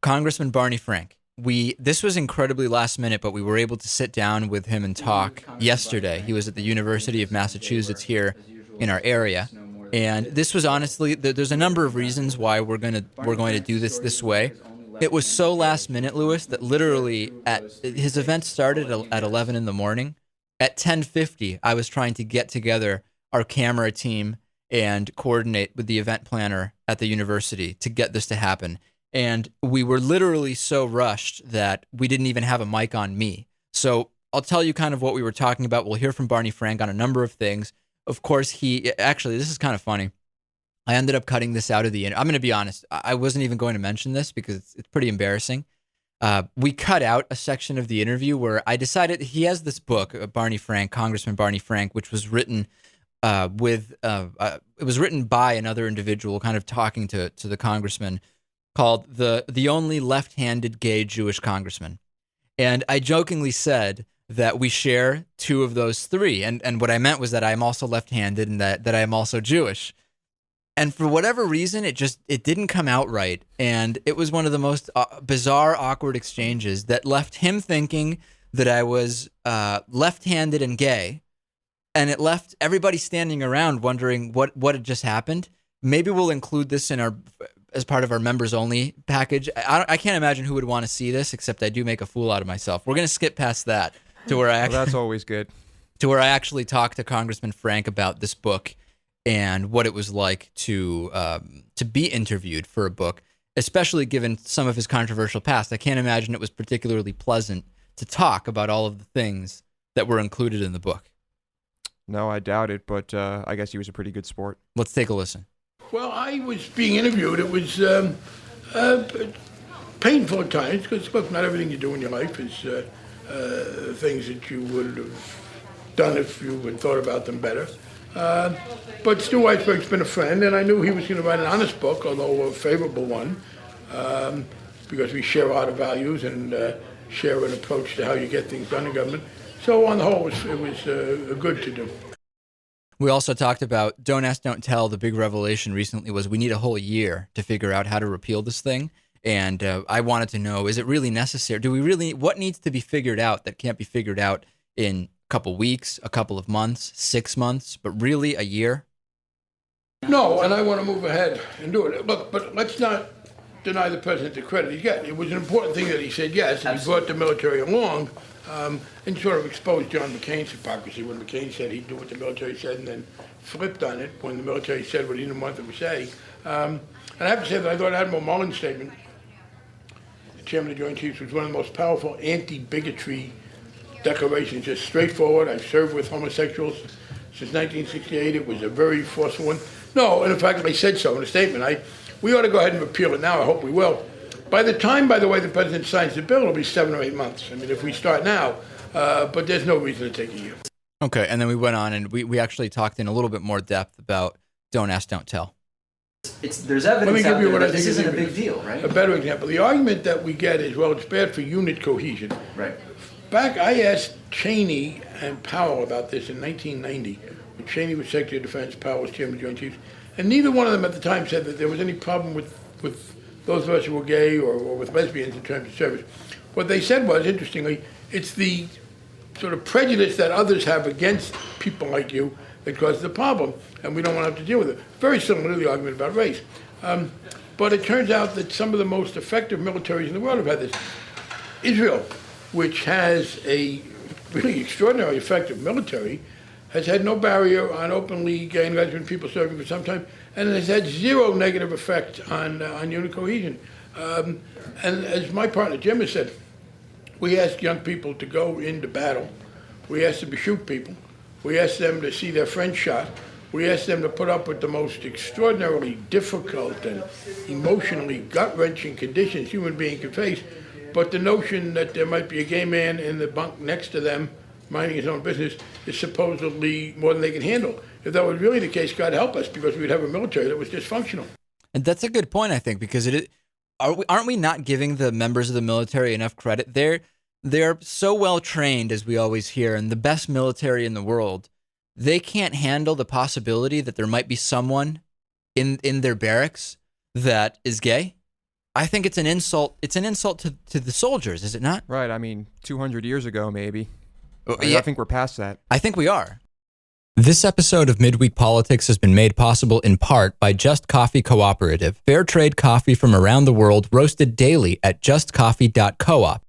Congressman Barney Frank. This was incredibly last minute, but we were able to sit down with him and talk yesterday. He was at the University of Massachusetts here in our area, and this was honestly there's a number of reasons why we're going to do this way. It was so last minute, Lewis, that literally his event started at 11 in the morning. At 10:50, I was trying to get together our camera team and coordinate with the event planner at the university to get this to happen. And we were literally so rushed that we didn't even have a mic on me. So I'll tell you kind of what we were talking about. We'll hear from Barney Frank on a number of things. Of course, actually, this is kind of funny. I ended up cutting this out of the interview. I'm going to be honest. I wasn't even going to mention this because it's pretty embarrassing. We cut out a section of the interview where I decided he has this book, Barney Frank, Congressman Barney Frank, which was written it was written by another individual kind of talking to the congressman, called the only left-handed gay Jewish congressman. And I jokingly said that we share two of those three. And what I meant was that I'm also left-handed and that I am also Jewish. And for whatever reason, it didn't come out right. And it was one of the most bizarre, awkward exchanges that left him thinking that I was left-handed and gay. And it left everybody standing around wondering what had just happened. Maybe we'll include this as part of our members only package. I can't imagine who would want to see this, except I do make a fool out of myself. We're going to skip past that to where that's always good. To where I actually talked to Congressman Frank about this book and what it was like to be interviewed for a book, especially given some of his controversial past. I can't imagine it was particularly pleasant to talk about all of the things that were included in the book. No, I doubt it, but I guess he was a pretty good sport. Let's take a listen. Well, I was being interviewed. It was painful at times because, look, not everything you do in your life is things that you would have done if you had thought about them better. But Stu Weisberg's been a friend, and I knew he was going to write an honest book, although a favorable one, because we share a lot of values and share an approach to how you get things done in government. So on the whole, it was good to do. We also talked about Don't Ask, Don't Tell. The big revelation recently was we need a whole year to figure out how to repeal this thing. And I wanted to know, is it really necessary? What needs to be figured out that can't be figured out in a couple weeks, a couple of months, 6 months, but really a year? No, and I want to move ahead and do it. Look, but let's not deny the president the credit he's getting. It was an important thing that he said yes, and he brought the military along. And sort of exposed John McCain's hypocrisy when McCain said he'd do what the military said and then flipped on it when the military said what he didn't want them to say. And I have to say that I thought Admiral Mullen's statement, the chairman of the Joint Chiefs, was one of the most powerful anti-bigotry declarations, just straightforward. I've served with homosexuals since 1968. It was a very forceful one. No, and in fact, I said so in a statement. We ought to go ahead and repeal it now. I hope we will. By the time, by the way, the president signs the bill, it'll be 7 or 8 months. I mean, if we start now, but there's no reason to take a year. Okay, and then we went on and we actually talked in a little bit more depth about Don't Ask, Don't Tell. There's evidence out there that this isn't a big deal, right? A better example. The argument that we get is, well, it's bad for unit cohesion. Right. I asked Cheney and Powell about this in 1990, when Cheney was Secretary of Defense, Powell was Chairman of the Joint Chiefs, and neither one of them at the time said that there was any problem with those of us who were gay or with lesbians in terms of service. What they said was, interestingly, it's the sort of prejudice that others have against people like you that causes the problem, and we don't want to have to deal with it. Very similar to the argument about race. But it turns out that some of the most effective militaries in the world have had this. Israel, which has a really extraordinarily effective military, has had no barrier on openly gay and lesbian people serving for some time, and it has had zero negative effect on unit cohesion. And as my partner Jim has said, we ask young people to go into battle. We ask them to shoot people. We ask them to see their friends shot. We ask them to put up with the most extraordinarily difficult and emotionally gut-wrenching conditions human being can face. But the notion that there might be a gay man in the bunk next to them minding his own business is supposedly more than they can handle. If that was really the case, God help us, because we'd have a military that was dysfunctional. And that's a good point, I think, because aren't we not giving the members of the military enough credit? They're so well trained, as we always hear, and the best military in the world. They can't handle the possibility that there might be someone in their barracks that is gay. I think it's an insult. It's an insult to the soldiers, is it not? Right. I mean, 200 years ago, maybe. Yeah. I think we're past that. I think we are. This episode of Midweek Politics has been made possible in part by Just Coffee Cooperative, fair trade coffee from around the world roasted daily at justcoffee.coop.